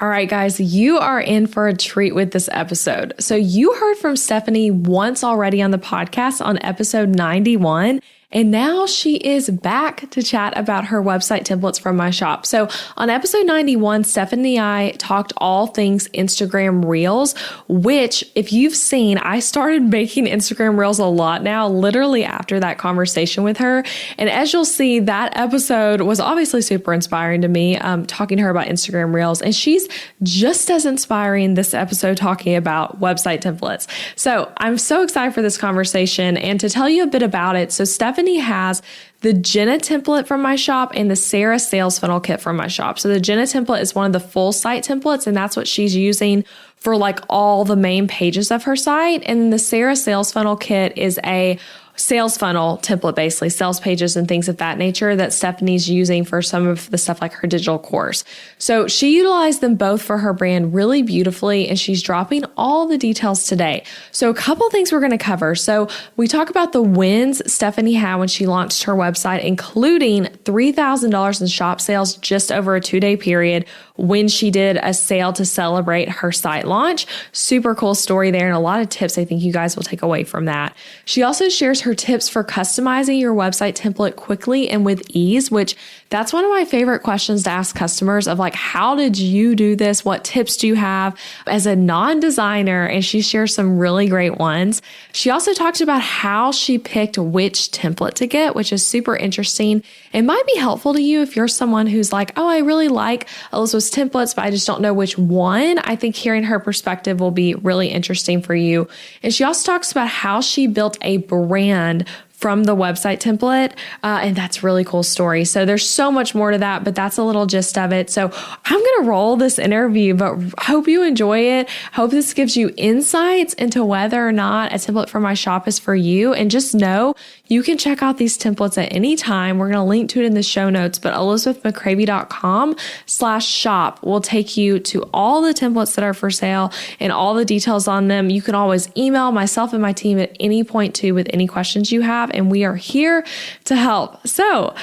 All right, guys, you are in for a treat with this episode. So you heard from Stephanie once already on the podcast on episode 91. And now she is back to chat about her website templates from my shop. So on episode 91, Stephanie and I talked all things Instagram Reels, which if you've seen, I started making Instagram Reels a lot now, literally after that conversation with her. And as you'll see, that episode was obviously super inspiring to me, talking to her about Instagram Reels. And she's just as inspiring this episode talking about website templates. So I'm so excited for this conversation and to tell you a bit about it. So Stephanie has the Jenna template from my shop and the Sarah sales funnel kit from my shop. So the Jenna template is one of the full site templates, and that's what she's using for like all the main pages of her site. And the Sarah sales funnel kit is a sales funnel template, basically sales pages and things of that nature that Stephanie's using for some of the stuff like her digital course. So she utilized them both for her brand really beautifully, and she's dropping all the details today. So a couple of things we're going to cover. So we talk about the wins Stephanie had when she launched her website, including $3,000 in shop sales just over a 2-day period when she did a sale to celebrate her site launch. Super cool story there and a lot of tips I think you guys will take away from that. She also shares her tips for customizing your website template quickly and with ease, which that's one of my favorite questions to ask customers of like, how did you do this? What tips do you have as a non-designer? And she shares some really great ones. She also talks about how she picked which template to get, which is super interesting. It might be helpful to you if you're someone who's like, oh, I really like Elizabeth's templates, but I just don't know which one. I think hearing her perspective will be really interesting for you. And she also talks about how she built a brand from the website template. And that's a really cool story. So there's so much more to that, but that's a little gist of it. So I'm going to roll this interview, but hope you enjoy it. Hope this gives you insights into whether or not a template from my shop is for you. And just know you can check out these templates at any time. We're going to link to it in the show notes, but elizabethmccravy.com/shop will take you to all the templates that are for sale and all the details on them. You can always email myself and my team at any point too with any questions you have, and we are here to help. So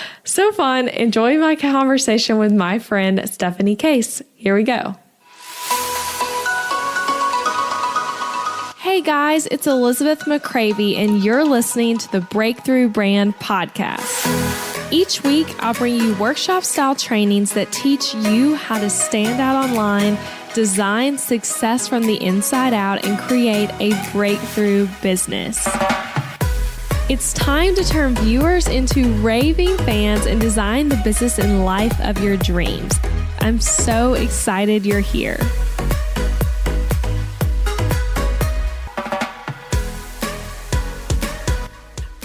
fun. Enjoy my conversation with my friend, Stephanie Kase. Here we go. Hey guys, it's Elizabeth McCravy, and you're listening to the Breakthrough Brand Podcast. Each week, I'll bring you workshop-style trainings that teach you how to stand out online, design success from the inside out, and create a breakthrough business. It's time to turn viewers into raving fans and design the business and life of your dreams. I'm so excited you're here.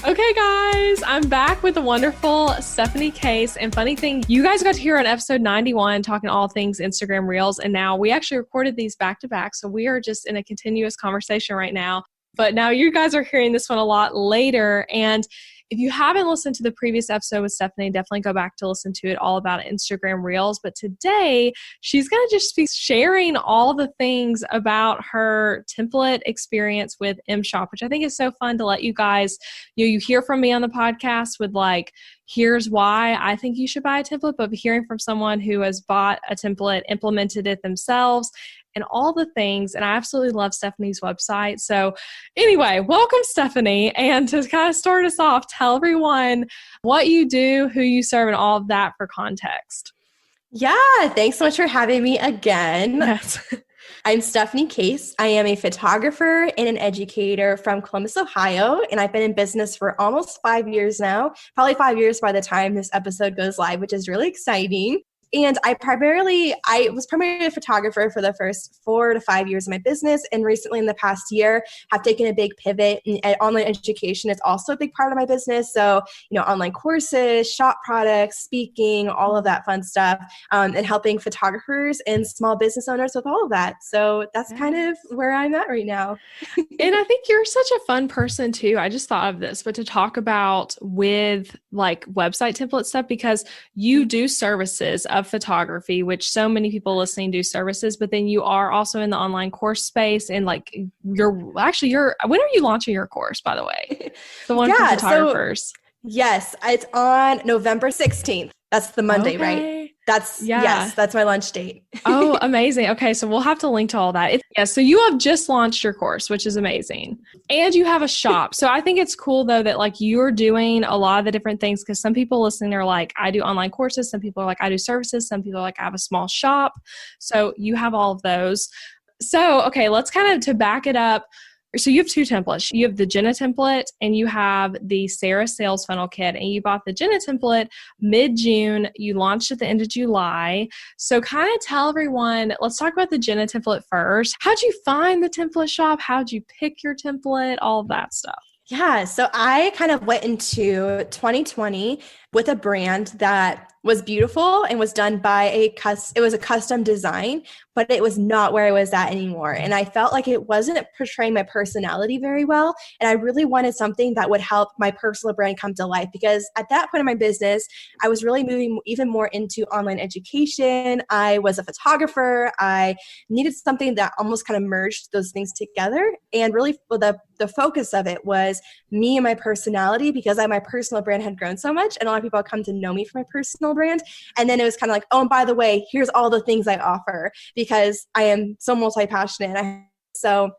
Okay, guys, I'm back with the wonderful Stephanie Kase. And funny thing, you guys got to hear on episode 91 talking all things Instagram Reels. And now we actually recorded these back to back. So we are just in a continuous conversation right now. But now you guys are hearing this one a lot later. And if you haven't listened to the previous episode with Stephanie, definitely go back to listen to it, all about Instagram Reels. But today, she's going to just be sharing all the things about her template experience with MShop, which I think is so fun to let you guys, you hear from me on the podcast with like, here's why I think you should buy a template, but hearing from someone who has bought a template, implemented it themselves, and all the things. And I absolutely love Stephanie's website. So anyway, welcome, Stephanie. And to kind of start us off, tell everyone what you do, who you serve, and all of that for context. Yeah, thanks so much for having me again. Yes. I'm Stephanie Kase. I am a photographer and an educator from Columbus, Ohio, and I've been in business for almost 5 years now, probably 5 years by the time this episode goes live, which is really exciting. And I was primarily a photographer for the first 4 to 5 years of my business. And recently in the past year, have taken a big pivot, and online education is also a big part of my business. So, online courses, shop products, speaking, all of that fun stuff, and helping photographers and small business owners with all of that. So that's kind of where I'm at right now. And I think you're such a fun person too. I just thought of this, but to talk about with like website template stuff, because you do services of photography, which so many people listening do services, but then you are also in the online course space. And like when are you launching your course, by the way? The one for photographers. Yes, it's on November 16th. That's the Monday, right? Yeah. That's my lunch date. Oh, amazing. Okay, so we'll have to link to all that. Yeah, so you have just launched your course, which is amazing. And you have a shop. So I think it's cool though that like you're doing a lot of the different things, because some people listening are like, I do online courses. Some people are like, I do services. Some people are like, I have a small shop. So you have all of those. So, okay, let's kind of to back it up. So you have two templates. You have the Jenna template and you have the Sarah sales funnel kit. And you bought the Jenna template mid-June. You launched at the end of July. So kind of tell everyone, let's talk about the Jenna template first. How'd you find the template shop? How'd you pick your template? All of that stuff. Yeah, so I kind of went into 2020 with a brand that was beautiful and was done by it was a custom design, but it was not where I was at anymore. And I felt like it wasn't portraying my personality very well. And I really wanted something that would help my personal brand come to life, because at that point in my business, I was really moving even more into online education. I was a photographer. I needed something that almost kind of merged those things together. And really the focus of it was me and my personality, because my personal brand had grown so much and a lot of people had come to know me for my personal brand. And then it was kind of like, oh, and by the way, here's all the things I offer, because I am so multi-passionate. So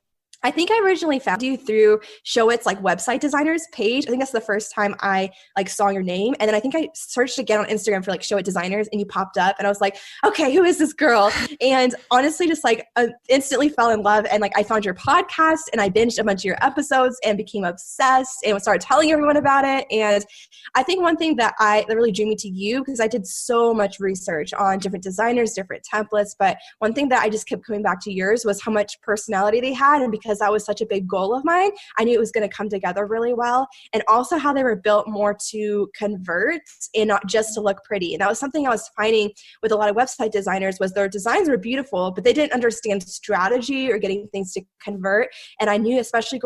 I think I originally found you through Showit's like website designers page. I think that's the first time I like saw your name. And then I think I searched again on Instagram for like Showit designers and you popped up and I was like, okay, who is this girl? And honestly, just like instantly fell in love. And like I found your podcast and I binged a bunch of your episodes and became obsessed and started telling everyone about it. And I think one thing that really drew me to you, because I did so much research on different designers, different templates, but one thing that I just kept coming back to yours was how much personality they had. And because that was such a big goal of mine, I knew it was going to come together really well. And also how they were built more to convert and not just to look pretty. And that was something I was finding with a lot of website designers, was their designs were beautiful, but they didn't understand strategy or getting things to convert. And I knew, especially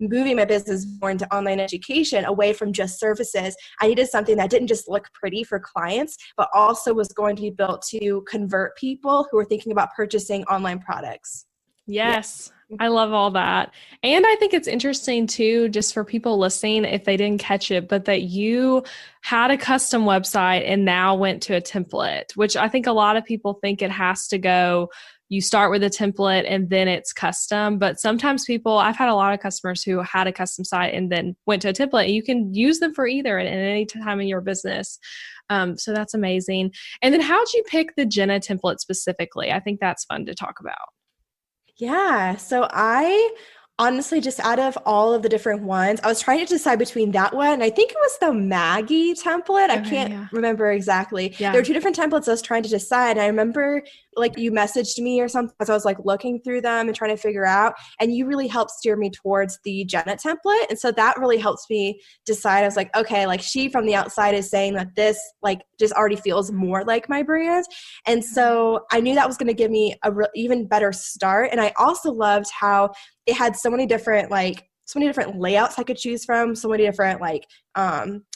moving my business more into online education away from just services, I needed something that didn't just look pretty for clients, but also was going to be built to convert people who are thinking about purchasing online products. Yes. Yeah. I love all that. And I think it's interesting too, just for people listening, if they didn't catch it, but that you had a custom website and now went to a template, which I think a lot of people think it has to go, you start with a template and then it's custom. But sometimes I've had a lot of customers who had a custom site and then went to a template, and you can use them for either at any time in your business. So that's amazing. And then how'd you pick the Jenna template specifically? I think that's fun to talk about. Yeah. So I honestly, just out of all of the different ones, I was trying to decide between that one. And I think it was the Maggie template. I can't remember exactly. Yeah. There were two different templates I was trying to decide. I remember like you messaged me or something as I was like looking through them and trying to figure out, and you really helped steer me towards the Jenna template. And so that really helps me decide. I was like, okay, like she from the outside is saying that this like just already feels more like my brand. And so I knew that was going to give me a even better start. And I also loved how it had so many different layouts I could choose from, so many different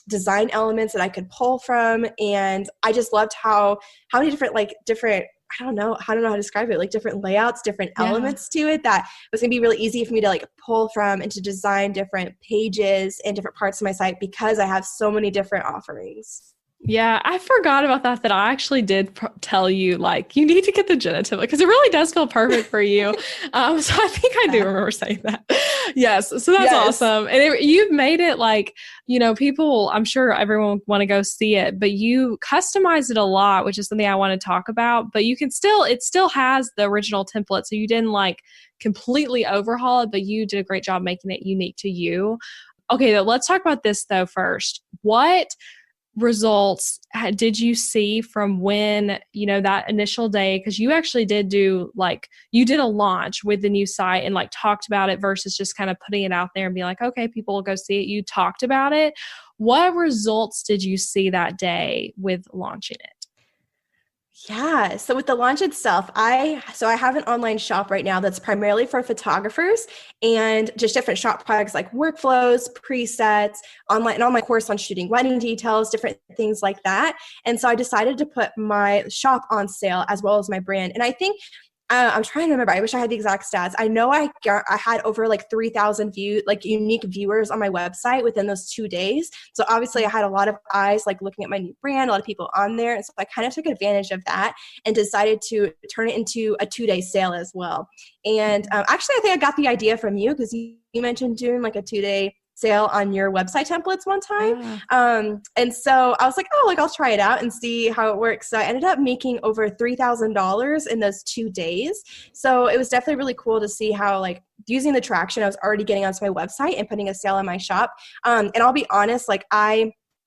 design elements that I could pull from. And I just loved how many different I don't know how to describe it, like different layouts, different elements to it, that was going to be really easy for me to like pull from and to design different pages and different parts of my site, because I have so many different offerings. Yeah, I forgot about that I actually did tell you, like, you need to get the Jenna template because it really does feel perfect for you. So I think I do remember saying that. Yes. So that's awesome. And you've made it like, people, I'm sure everyone want to go see it, but you customize it a lot, which is something I want to talk about, but it still has the original template. So you didn't like completely overhaul it, but you did a great job making it unique to you. Okay, let's talk about this though first. What results did you see from when, that initial day? Because you actually did you did a launch with the new site and like talked about it versus just kind of putting it out there and being like, okay, people will go see it. You talked about it. What results did you see that day with launching it? Yeah. So with the launch itself, I have an online shop right now that's primarily for photographers and just different shop products like workflows, presets, online course on shooting wedding details, different things like that. And so I decided to put my shop on sale as well as my brand. And I think I'm trying to remember. I wish I had the exact stats. I know I had over like 3,000 unique viewers on my website within those 2 days. So obviously I had a lot of eyes like looking at my new brand, a lot of people on there. And so I kind of took advantage of that and decided to turn it into a 2-day sale as well. And actually, I think I got the idea from you because you mentioned doing like a 2-day sale on your website templates one time. Yeah. And so I was like, oh, like I'll try it out and see how it works. So I ended up making over $3,000 in those 2 days. So it was definitely really cool to see how like using the traction I was already getting onto my website and putting a sale in my shop. And I'll be honest, like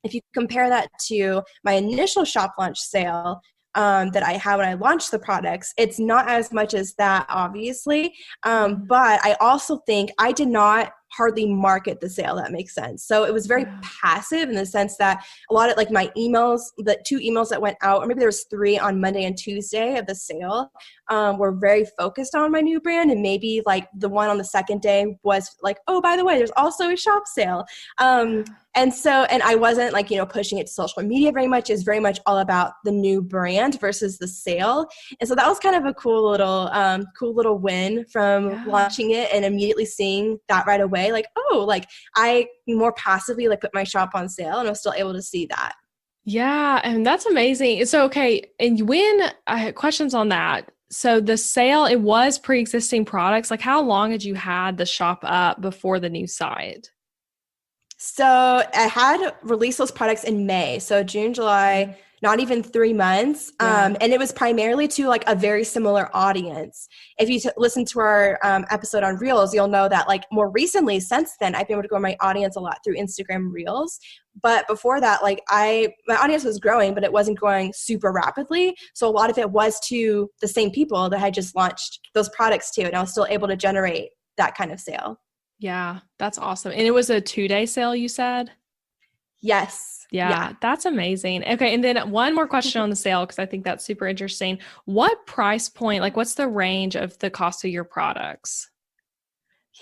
if you compare that to my initial shop launch sale, that I had when I launched the products, it's not as much as that, obviously. But I also think I did not hardly market the sale. That makes sense. So it was very passive in the sense that a lot of like my emails, the 2 emails that went out, or maybe there was 3 on Monday and Tuesday of the sale, were very focused on my new brand. And maybe like the one on the second day was like, oh, by the way, there's also a shop sale. And I wasn't like, pushing it to social media very much. It's very much all about the new brand versus the sale. And so that was kind of a cool little win from launching it and immediately seeing that right away. Like, oh, like I more passively like put my shop on sale and I was still able to see that. Yeah. And that's amazing. So, okay. And when I had questions on that. So the sale, it was pre-existing products. Like how long had you had the shop up before the new site? So I had released those products in May. So June, July, not even 3 months. And it was primarily to like a very similar audience. If you listen to our episode on Reels, you'll know that like more recently since then, I've been able to grow my audience a lot through Instagram Reels. But before that, like my audience was growing, but it wasn't growing super rapidly. So a lot of it was to the same people that I just launched those products to, and I was still able to generate that kind of sale. Yeah, that's awesome. And it was a 2-day sale, you said? Yes. Yeah, that's amazing. Okay. And then one more question on the sale, because I think that's super interesting. What price point, like what's the range of the cost of your products?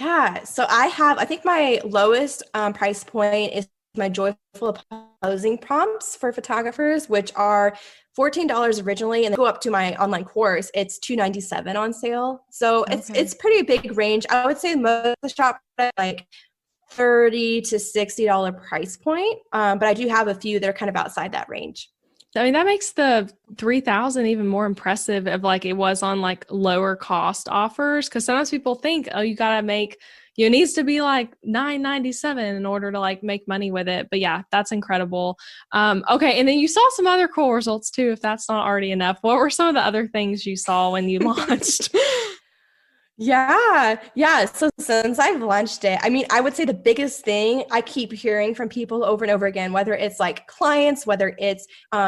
Yeah. So I think my lowest price point is my joyful posing prompts for photographers, which are $14 originally, and then go up to my online course. It's $297 on sale. So it's pretty big range. I would say most of the shop like $30 to $60 price point, but I do have a few that are kind of outside that range. I mean, that makes the 3,000 even more impressive of like it was on like lower cost offers. Cause sometimes people think, oh, you got to make, it needs to be like $9.97 in order to like make money with it. But yeah, that's incredible. Okay. And then you saw some other cool results too, if that's not already enough. What were some of the other things you saw when you launched? Yeah. So since I've launched it, I mean, I would say the biggest thing I keep hearing from people over and over again, whether it's like clients, whether it's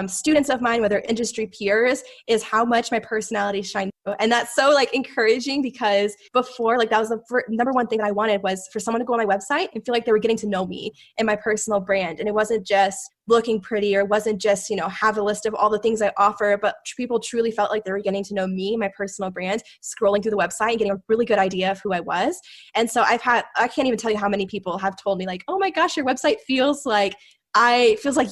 students of mine, whether industry peers, is how much my personality shines. And that's so like encouraging because before, like that was the number one thing that I wanted was for someone to go on my website and feel like they were getting to know me and my personal brand. And it wasn't just looking pretty or wasn't just, have a list of all the things I offer, but people truly felt like they were getting to know me, my personal brand, scrolling through the website and getting a really good idea of who I was. And so I can't even tell you how many people have told me like, oh my gosh, your website feels like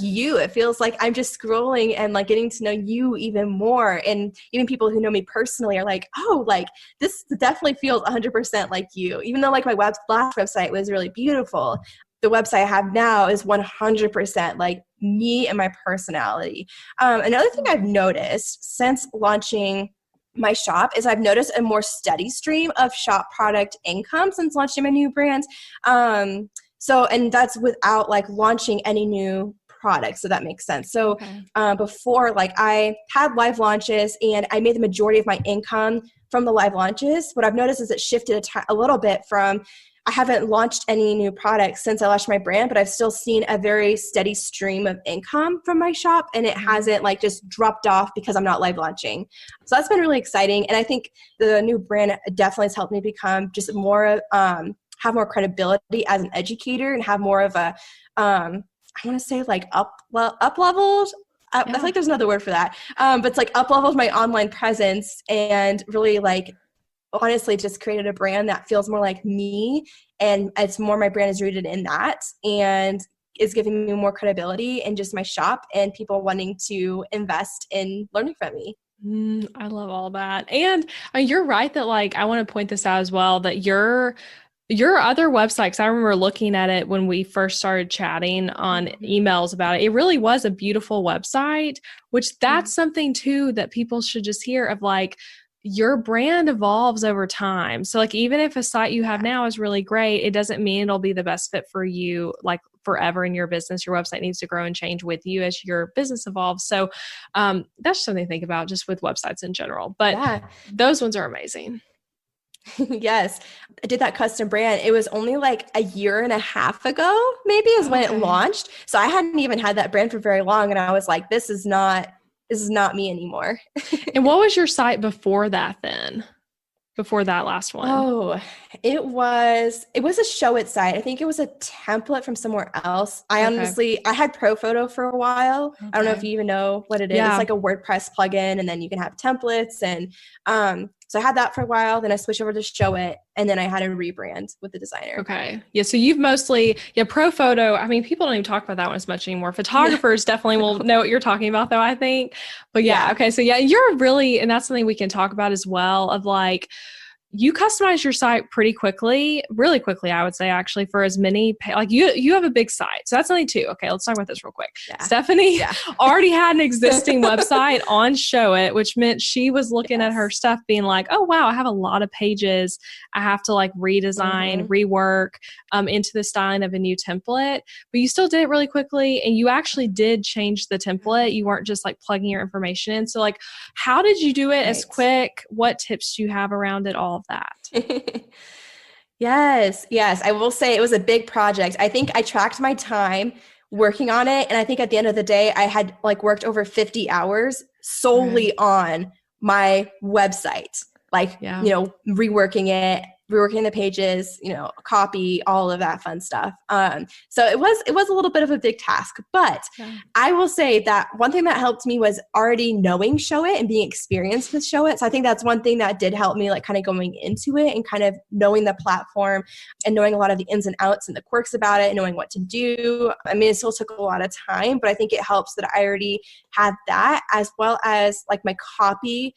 you. It feels like I'm just scrolling and like getting to know you even more. And even people who know me personally are like, oh, like this definitely feels 100% like you. Even though like my last website was really beautiful, the website I have now is 100% like me and my personality. Another thing I've noticed since launching my shop is I've noticed a more steady stream of shop product income since launching my new brand. And that's without like launching any new products. So that makes sense. So before, like I had live launches and I made the majority of my income from the live launches. What I've noticed is it shifted a little bit from I haven't launched any new products since I launched my brand, but I've still seen a very steady stream of income from my shop, and it hasn't like just dropped off because I'm not live launching. So that's been really exciting. And I think the new brand definitely has helped me become just more, have more credibility as an educator and have more of a, I want to say like up leveled. I feel like there's another word for that. But it's like up leveled my online presence and really like, honestly just created a brand that feels more like me, and it's more my brand is rooted in that and is giving me more credibility in just my shop and people wanting to invest in learning from me. I love all that. And you're right that like, I want to point this out as well, that your other websites, I remember looking at it when we first started chatting on emails about it. It really was a beautiful website, which that's something too that people should just hear of, like, your brand evolves over time. So like, even if a site you have now is really great, it doesn't mean it'll be the best fit for you like forever in your business. Your website needs to grow and change with you as your business evolves. So that's something to think about just with websites in general. But those ones are amazing. Yes, I did that custom brand. It was only like a year and a half ago, maybe, is when it launched. So I hadn't even had that brand for very long. And I was like, this is not me anymore. And what was your site before that then? Before that last one? Oh, it was a Show It site. I think it was a template from somewhere else. I had Pro Photo for a while. I don't know if you even know what it is. It's like a WordPress plugin, and then you can have templates. And so I had that for a while. Then I switched over to Show It, and then I had a rebrand with the designer. Okay. Yeah. So you've mostly, Pro Photo. I mean, people don't even talk about that one as much anymore. Photographers definitely will know what you're talking about though, I think. But okay. So you're really, and that's something we can talk about as well, of like, you customize your site pretty quickly, really quickly, I would say, actually, for as many, like you have a big site. So that's only two. Okay, let's talk about this real quick. Stephanie already had an existing website on Show It, which meant she was looking at her stuff being like, oh, wow, I have a lot of pages. I have to like redesign, rework into the styling of a new template. But you still did it really quickly. And you actually did change the template. You weren't just like plugging your information in. So like, how did you do it as quick? What tips do you have around it all? That. Yes. I will say it was a big project. I think I tracked my time working on it. And I think at the end of the day, I had like worked over 50 hours solely on my website, like, reworking the pages, copy, all of that fun stuff. So it was a little bit of a big task, but I will say that one thing that helped me was already knowing Show It and being experienced with Show It. So I think that's one thing that did help me, like kind of going into it and kind of knowing the platform and knowing a lot of the ins and outs and the quirks about it and knowing what to do. I mean, it still took a lot of time, but I think it helps that I already had that, as well as like my copy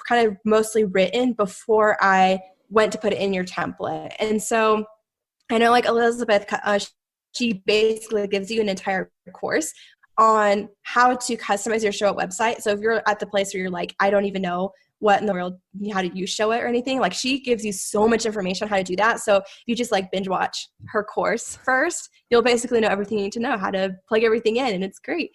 kind of mostly written before I went to put it in your template. And so I know like Elizabeth, she basically gives you an entire course on how to customize your Show It website. So if you're at the place where you're like, I don't even know what in the world, how do you show it or anything, like she gives you so much information on how to do that. So if you just like binge watch her course first, you'll basically know everything you need to know, how to plug everything in, and it's great.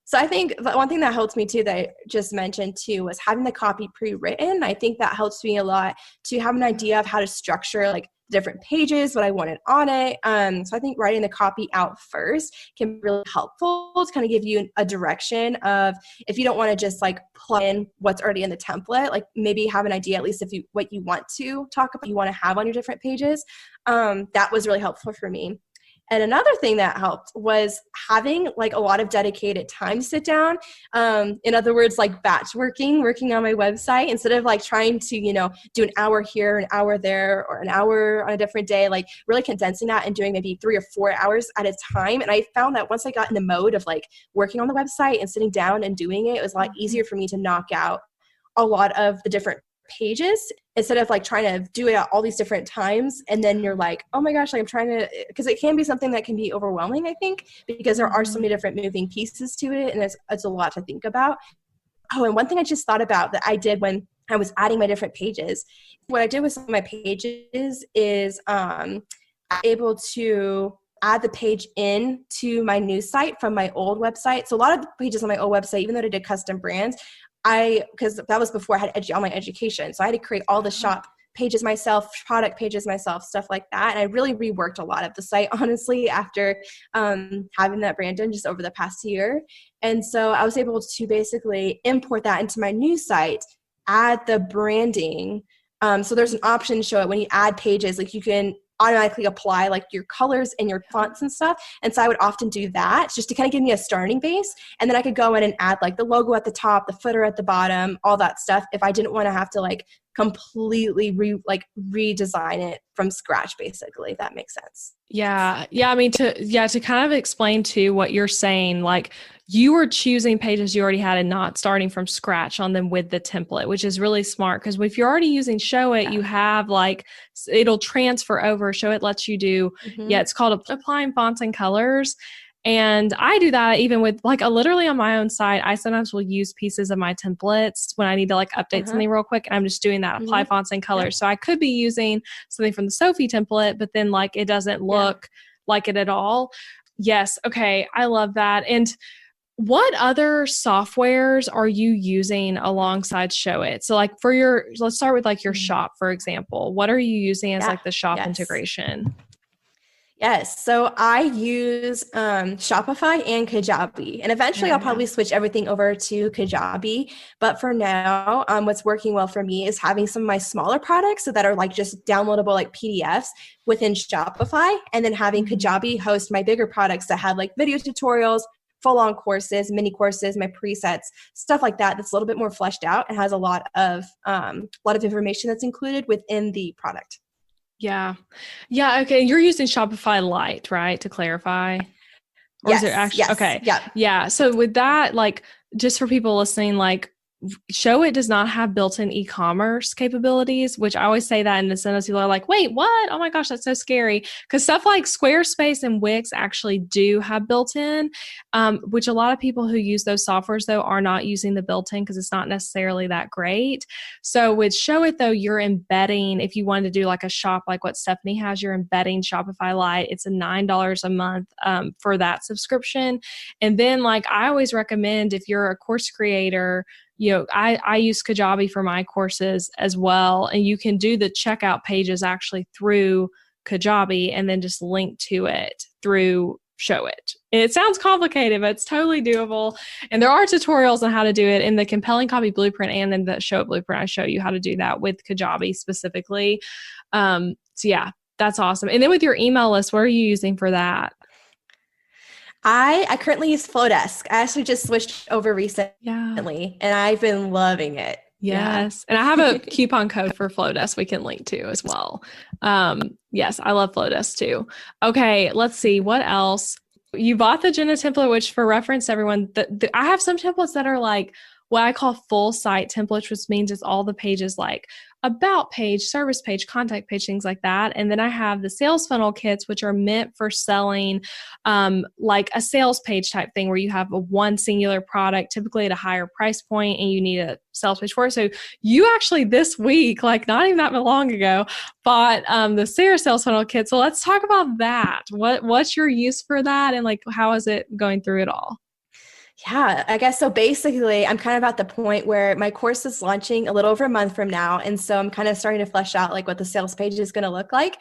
So I think the one thing that helped me too, that I just mentioned too, was having the copy pre-written. I think that helps me a lot to have an idea of how to structure like different pages, what I wanted on it. So I think writing the copy out first can be really helpful to kind of give you a direction of, if you don't want to just like plug in what's already in the template, like maybe have an idea, at least if you, what you want to talk about, you want to have on your different pages. That was really helpful for me. And another thing that helped was having like a lot of dedicated time to sit down. In other words, like batch working on my website, instead of like trying to, do an hour here, an hour there, or an hour on a different day, like really condensing that and doing maybe 3 or 4 hours at a time. And I found that once I got in the mode of like working on the website and sitting down and doing it, it was a lot easier for me to knock out a lot of the different pages, instead of like trying to do it at all these different times. And then you're like, oh my gosh, like I'm trying to, because it can be something that can be overwhelming, I think, because there are so many different moving pieces to it. And it's a lot to think about. Oh, and one thing I just thought about that I did when I was adding my different pages, what I did with some of my pages is I'm able to add the page in to my new site from my old website. So a lot of the pages on my old website, even though I did custom brands, because that was before I had all my education. So I had to create all the shop pages myself, product pages myself, stuff like that. And I really reworked a lot of the site, honestly, after having that brand done just over the past year. And so I was able to basically import that into my new site, add the branding. So there's an option to show it when you add pages, like you can automatically apply like your colors and your fonts and stuff. And so I would often do that just to kind of give me a starting base. And then I could go in and add like the logo at the top, the footer at the bottom, all that stuff, if I didn't want to have to like completely redesign it from scratch, basically, if that makes sense. Yeah. Yeah. I mean, to kind of explain to what you're saying, like you were choosing pages you already had and not starting from scratch on them with the template, which is really smart. Because if you're already using Show It, you have like, it'll transfer over. Show It lets you do, it's called applying fonts and colors. And I do that even with like literally on my own site. I sometimes will use pieces of my templates when I need to like update something real quick. And I'm just doing that, apply fonts and colors. So I could be using something from the Sophie template, but then like it doesn't look like it at all. Yes. Okay. I love that. And what other softwares are you using alongside Show It? So like let's start with like your shop, for example. What are you using as like the shop integration? Yes. So I use Shopify and Kajabi. And eventually I'll probably switch everything over to Kajabi. But for now, what's working well for me is having some of my smaller products so that are like just downloadable like PDFs within Shopify. And then having Kajabi host my bigger products that have like video tutorials, full-on courses, mini courses, my presets, stuff like that. That's a little bit more fleshed out and has a lot of information that's included within the product. Yeah. Yeah. Okay. You're using Shopify Lite, right? To clarify. Or yes. Is it actually? Yes. Okay. Yeah. Yeah. So with that, like, just for people listening, like, Show It does not have built-in e-commerce capabilities, which I always say that in the sentence. People are like, wait, what? Oh my gosh, that's so scary. Because stuff like Squarespace and Wix actually do have built-in, which a lot of people who use those softwares, though, are not using the built-in because it's not necessarily that great. So with Show It, though, you're embedding, if you wanted to do like a shop like what Stephanie has, you're embedding Shopify Lite. It's a $9 a month for that subscription. And then like I always recommend if you're a course creator, I use Kajabi for my courses as well. And you can do the checkout pages actually through Kajabi and then just link to it through Show It. It sounds complicated, but it's totally doable. And there are tutorials on how to do it in the Compelling Copy Blueprint and then the Show It Blueprint. I show you how to do that with Kajabi specifically. So yeah, that's awesome. And then with your email list, what are you using for that? I currently use Flowdesk. I actually just switched over recently and I've been loving it. Yes. And I have a coupon code for Flowdesk we can link to as well. Yes, I love Flowdesk too. Okay, let's see. What else? You bought the Jenna template, which for reference, everyone, I have some templates that are like what I call full site templates, which means it's all the pages like about page, service page, contact page, things like that. And then I have the sales funnel kits, which are meant for selling like a sales page type thing where you have one singular product, typically at a higher price point, and you need a sales page for it. So you actually this week, like not even that long ago, bought the Sarah sales funnel kit. So let's talk about that. What's your use for that? And like, how is it going through it all? Yeah, I guess so. Basically, I'm kind of at the point where my course is launching a little over a month from now. And so I'm kind of starting to flesh out like what the sales page is going to look like.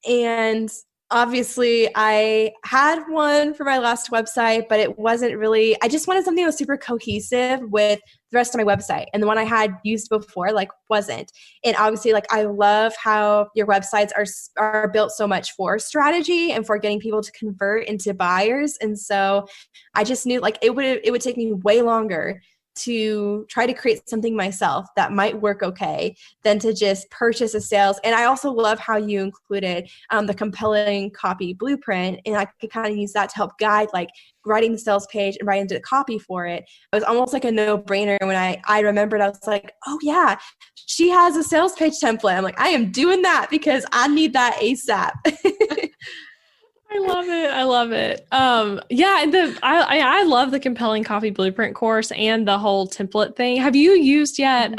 And obviously, I had one for my last website, but it wasn't really, I just wanted something that was super cohesive with the rest of my website. And the one I had used before, like, wasn't. And obviously, like, I love how your websites are built so much for strategy and for getting people to convert into buyers. And so I just knew like it would take me way longer to try to create something myself that might work okay than to just purchase a sales. And I also love how you included the Compelling Copy Blueprint, and I could kind of use that to help guide like writing the sales page and writing the copy for it. It was almost like a no-brainer when I remembered. I was like, oh yeah, she has a sales page template. I'm like, I am doing that because I need that ASAP. I love it. I love it. Yeah, and I love the Compelling Copy Blueprint course and the whole template thing. Have you used yet?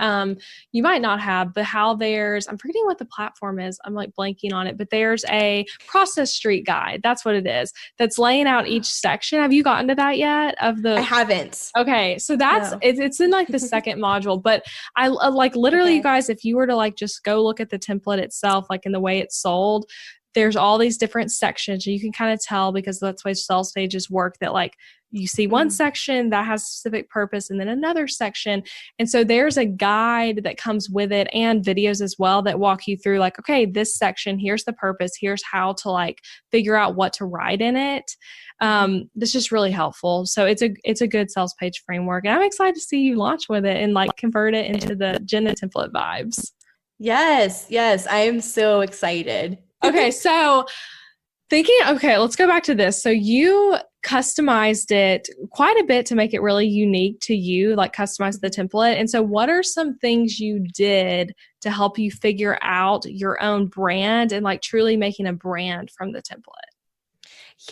You might not have, but how I'm forgetting what the platform is. I'm like blanking on it, but there's a process street guide. That's what it is. That's laying out each section. Have you gotten to that yet? I haven't. Okay, so it's in like the second module, but I like literally, you guys, if you were to like just go look at the template itself, like in the way it's sold. There's all these different sections. You can kind of tell because that's why sales pages work that like you see one section that has a specific purpose and then another section. And so there's a guide that comes with it and videos as well that walk you through like, okay, this section, here's the purpose. Here's how to like figure out what to write in it. This is really helpful. So it's a good sales page framework. And I'm excited to see you launch with it and like convert it into the Jenna template vibes. Yes, yes. I am so excited. Okay, so okay, let's go back to this. So you customized it quite a bit to make it really unique to you, like customize the template. And so what are some things you did to help you figure out your own brand and like truly making a brand from the template?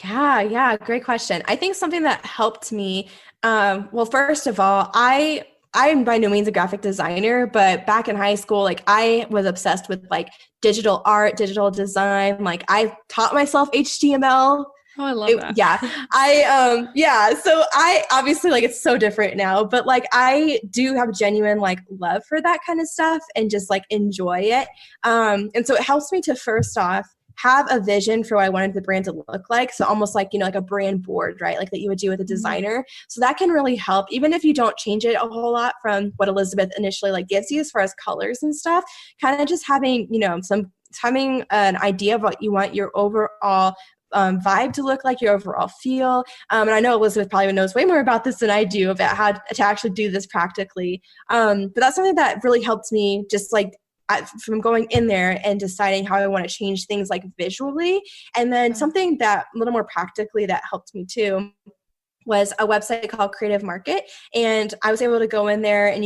Yeah, yeah, great question. I think something that helped me, well, first of all, I am by no means a graphic designer, but back in high school, like I was obsessed with like digital art, digital design. Like I taught myself HTML. Oh, I love that. Yeah, yeah. So I obviously like it's so different now, but like I do have genuine like love for that kind of stuff and just like enjoy it. And so it helps me to first off have a vision for what I wanted the brand to look like. So almost like, like a brand board, right? Like that you would do with a designer. So that can really help, even if you don't change it a whole lot from what Elizabeth initially like gives you as far as colors and stuff, kind of just having, having an idea of what you want your overall vibe to look like, your overall feel. And I know Elizabeth probably knows way more about this than I do about how to actually do this practically. But that's something that really helped me just like from going in there and deciding how I want to change things like visually. And then something that a little more practically that helped me too was a website called Creative Market. And I was able to go in there and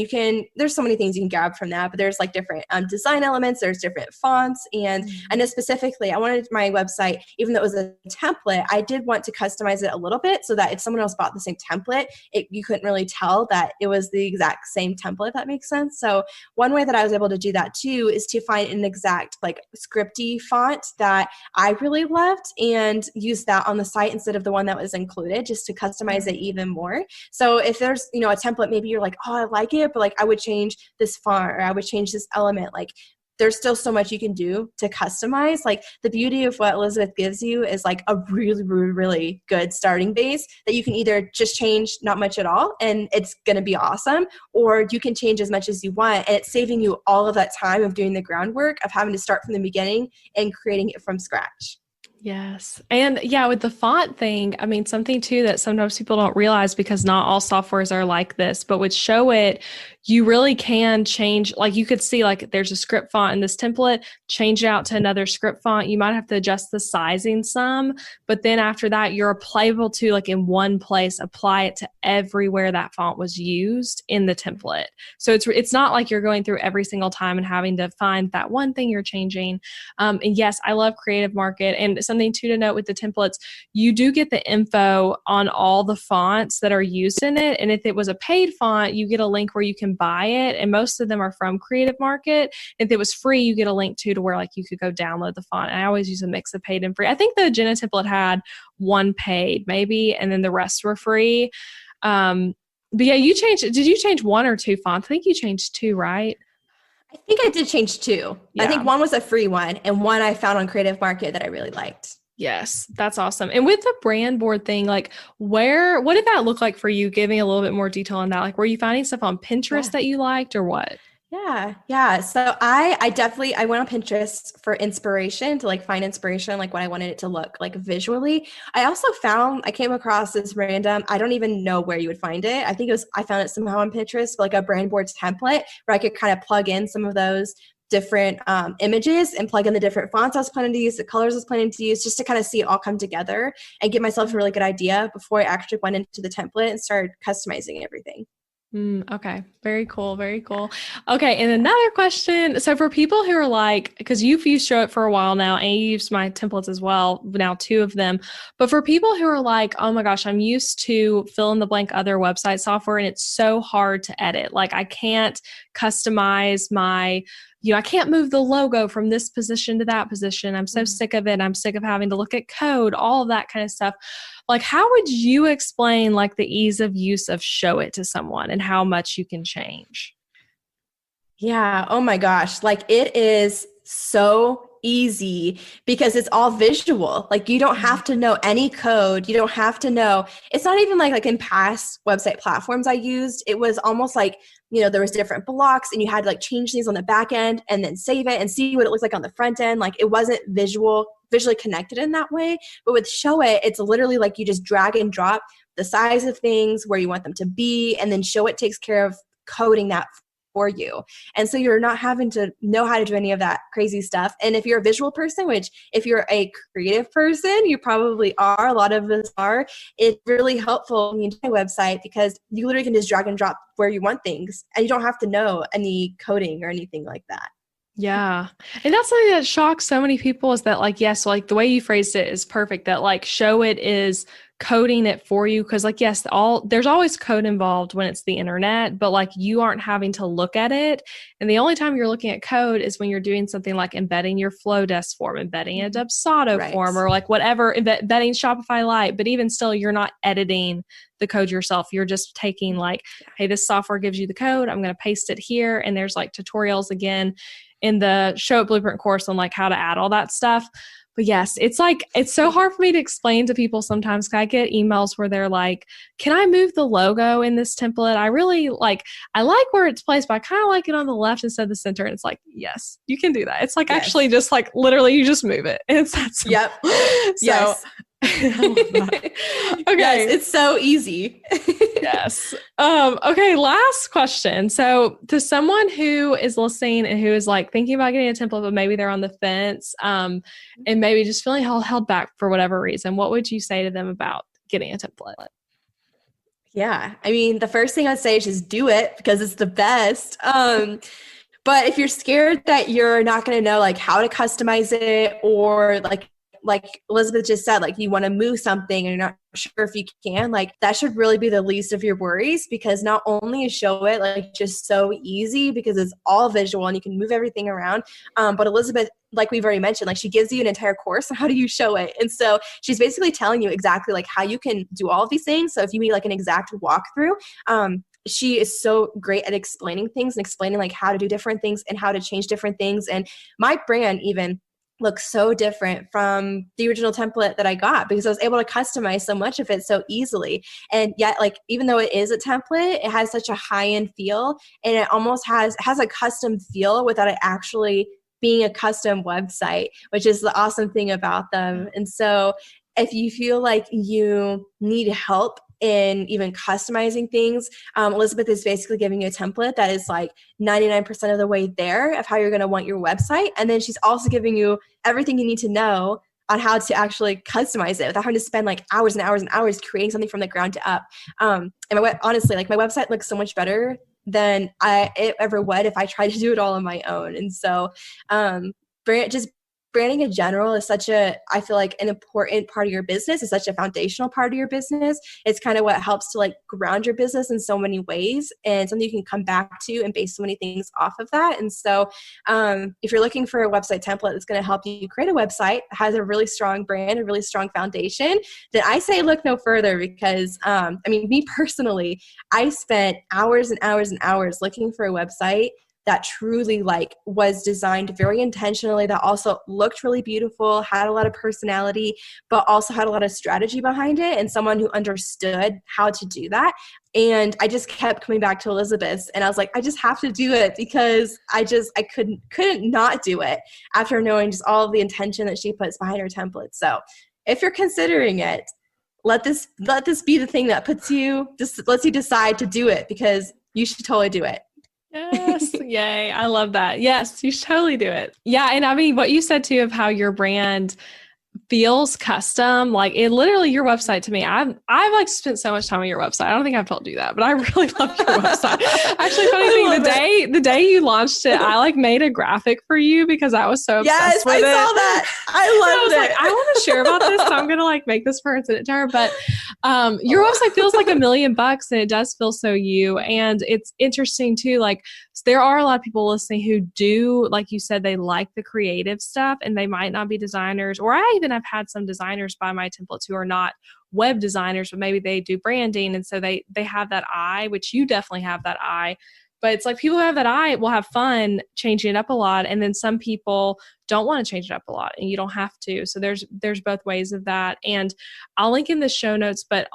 there's so many things you can grab from that, but there's like different design elements, there's different fonts. And I know specifically, I wanted my website, even though it was a template, I did want to customize it a little bit so that if someone else bought the same template, you couldn't really tell that it was the exact same template, if that makes sense. So one way that I was able to do that too is to find an exact like scripty font that I really loved and use that on the site instead of the one that was included, just to customize it even more. So if there's, a template, maybe you're like, oh, I like it, but like I would change this font or I would change this element. Like there's still so much you can do to customize. Like the beauty of what Elizabeth gives you is like a really, really, really good starting base that you can either just change not much at all and it's going to be awesome, or you can change as much as you want. And it's saving you all of that time of doing the groundwork of having to start from the beginning and creating it from scratch. Yes. And yeah, with the font thing, I mean, something too that sometimes people don't realize because not all softwares are like this, but with Show It, you really can change, like you could see like there's a script font in this template, change it out to another script font. You might have to adjust the sizing some, but then after that, you're able to like in one place, apply it to everywhere that font was used in the template. So it's not like you're going through every single time and having to find that one thing you're changing. And yes, I love Creative Market. And something too to note with the templates, you do get the info on all the fonts that are used in it. And if it was a paid font, you get a link where you can buy it. And most of them are from Creative Market. If it was free, you get a link to where like you could go download the font. And I always use a mix of paid and free. I think the Jenna template had one paid maybe, and then the rest were free. But yeah, did you change one or two fonts? I think you changed two, right? I think I did change two. Yeah. I think one was a free one and one I found on Creative Market that I really liked. Yes, that's awesome. And with the brand board thing, like what did that look like for you? Give me a little bit more detail on that. Like, were you finding stuff on Pinterest that you liked or what? Yeah. So I went on Pinterest for inspiration to like find inspiration, like what I wanted it to look like visually. I came across this random, I don't even know where you would find it. I found it somehow on Pinterest, like a brand board template where I could kind of plug in some of those different images and plug in the different fonts I was planning to use, the colors I was planning to use, just to kind of see it all come together and give myself a really good idea before I actually went into the template and started customizing everything. Okay. Very cool. Very cool. Okay. And another question. So for people who are like, because you've used Show It for a while now and you used my templates as well, now two of them, but for people who are like, oh my gosh, I'm used to fill in the blank other website software and it's so hard to edit. Like I can't customize I can't move the logo from this position to that position. I'm so sick of it. I'm sick of having to look at code, all of that kind of stuff. Like, how would you explain like the ease of use of Show It to someone and how much you can change? Yeah. Oh my gosh. Like it is so easy because it's all visual. Like you don't have to know any code. You don't have to know. It's not even like in past website platforms I used. It was almost like, there was different blocks and you had to like change things on the back end and then save it and see what it looks like on the front end. Like it wasn't visually connected in that way. But with Show It, it's literally like you just drag and drop the size of things where you want them to be. And then Show It takes care of coding that for you. And so you're not having to know how to do any of that crazy stuff. And if you're a visual person, which if you're a creative person, you probably are, a lot of us are, it's really helpful when you do a website because you literally can just drag and drop where you want things and you don't have to know any coding or anything like that. Yeah. And that's something that shocks so many people is that like, yes, like the way you phrased it is perfect. That like Showit is coding it for you. Cause like, yes, there's always code involved when it's the internet, but like you aren't having to look at it. And the only time you're looking at code is when you're doing something like embedding your Flowdesk form, embedding a Dubsado form, or like whatever, embedding Shopify Lite. But even still, you're not editing the code yourself. You're just taking like, hey, this software gives you the code. I'm going to paste it here. And there's like tutorials again in the Showit Blueprint course on like how to add all that stuff. But yes, it's like, it's so hard for me to explain to people sometimes. 'Cause I get emails where they're like, can I move the logo in this template? I like where it's placed, but I kind of like it on the left instead of the center. And it's like, yes, you can do that. It's like actually just like literally you just move it. And it's that simple. Yep. So, yes. Okay. Yes, it's so easy. Yes. Okay. Last question. So to someone who is listening and who is like thinking about getting a template, but maybe they're on the fence, and maybe just feeling held back for whatever reason, what would you say to them about getting a template? Yeah. I mean, the first thing I'd say is just do it because it's the best. But if you're scared that you're not going to know like how to customize it or like Elizabeth just said, like you want to move something and you're not sure if you can, like that should really be the least of your worries because not only is Showit like just so easy because it's all visual and you can move everything around. But Elizabeth, like we've already mentioned, like she gives you an entire course on how do you show it. And so she's basically telling you exactly like how you can do all of these things. So if you need like an exact walkthrough, she is so great at explaining things and explaining like how to do different things and how to change different things. And my brand even looks so different from the original template that I got because I was able to customize so much of it so easily. And yet, like, even though it is a template, it has such a high-end feel and it almost has a custom feel without it actually being a custom website, which is the awesome thing about them. And so if you feel like you need help in even customizing things, Elizabeth is basically giving you a template that is like 99% of the way there of how you're going to want your website. And then she's also giving you everything you need to know on how to actually customize it without having to spend like hours and hours and hours creating something from the ground up. And honestly, like my website looks so much better than it ever would if I tried to do it all on my own. And so branding in general is I feel like an important part of your business. It's such a foundational part of your business. It's kind of what helps to like ground your business in so many ways and something you can come back to and base so many things off of that. And so if you're looking for a website template that's going to help you create a website that has a really strong brand, a really strong foundation, then I say look no further because me personally, I spent hours and hours and hours looking for a website that truly like was designed very intentionally, that also looked really beautiful, had a lot of personality, but also had a lot of strategy behind it and someone who understood how to do that. And I just kept coming back to Elizabeth and I was like, I just have to do it because I couldn't not do it after knowing just all of the intention that she puts behind her template. So if you're considering it, let this be the thing that lets you decide to do it because you should totally do it. Yes. Yay. I love that. Yes, you should totally do it. Yeah. And I mean, what you said too of how your brand feels custom, like it literally your website to me. I've like spent so much time on your website. I don't think I've told you that, but I really love your website. Actually, funny thing, the day you launched it, I like made a graphic for you because I was so obsessed with it. Yes, I saw that. I loved it. Like, I want to share about this, so I'm gonna like make this for her and send it to her. But your website feels like $1 million, and it does feel so you. And it's interesting too. Like there are a lot of people listening who do, like you said, they like the creative stuff, and they might not be designers, or I even have had some designers buy my templates who are not web designers, but maybe they do branding. And so they have that eye, which you definitely have that eye. But it's like people who have that eye will have fun changing it up a lot. And then some people don't want to change it up a lot and you don't have to. So there's both ways of that. And I'll link in the show notes, but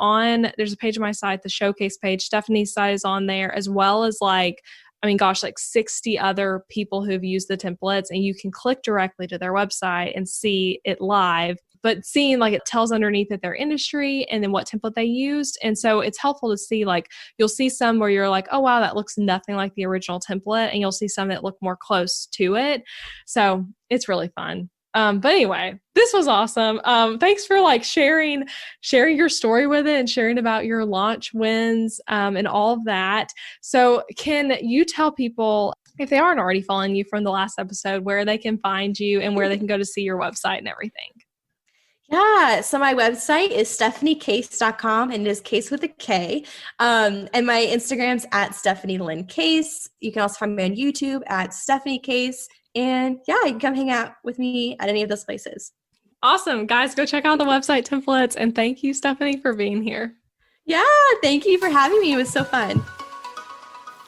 there's a page on my site, the showcase page, Stephanie's site is on there, as well as like 60 other people who've used the templates, and you can click directly to their website and see it live. but seeing like it tells underneath it their industry and then what template they used. And so it's helpful to see, like, you'll see some where you're like, oh, wow, that looks nothing like the original template. And you'll see some that look more close to it. So it's really fun. But anyway, this was awesome. Thanks for like sharing your story with it and sharing about your launch wins, and all of that. So can you tell people, if they aren't already following you from the last episode, where they can find you and where they can go to see your website and everything? Yeah, so my website is stephaniekase.com, and it is Kase with a K. And my Instagram's at Stephanie Lynn Kase. You can also find me on YouTube at Stephanie Kase. And yeah, you can come hang out with me at any of those places. Awesome. Guys, go check out the website templates. And thank you, Stephanie, for being here. Yeah, thank you for having me. It was so fun.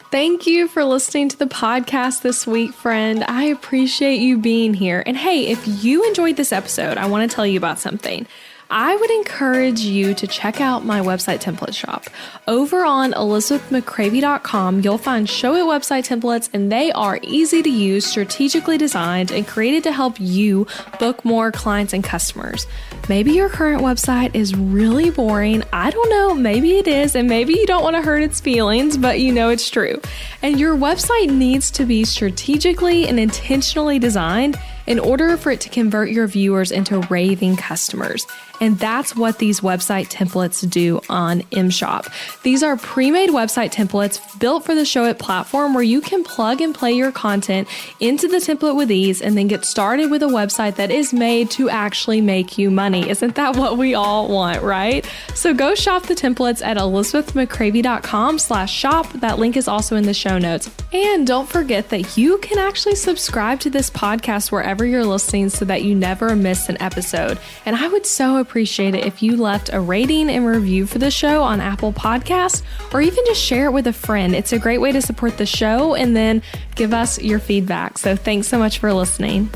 Thank you for listening to the podcast this week, friend. I appreciate you being here. And hey, if you enjoyed this episode, I want to tell you about something. I would encourage you to check out my website template shop. Over on elizabethmccravy.com, you'll find Show It website templates, and they are easy to use, strategically designed, and created to help you book more clients and customers. Maybe your current website is really boring. I don't know, maybe it is, and maybe you don't want to hurt its feelings, but you know it's true. And your website needs to be strategically and intentionally designed in order for it to convert your viewers into raving customers. And that's what these website templates do on MShop. These are pre-made website templates built for the Show It platform, where you can plug and play your content into the template with ease and then get started with a website that is made to actually make you money. Isn't that what we all want, right? So go shop the templates at elizabethmccravy.com/shop. That link is also in the show notes. And don't forget that you can actually subscribe to this podcast wherever you're listening so that you never miss an episode. And I would so appreciate it if you left a rating and review for the show on Apple Podcasts, or even just share it with a friend. It's a great way to support the show and then give us your feedback. So thanks so much for listening.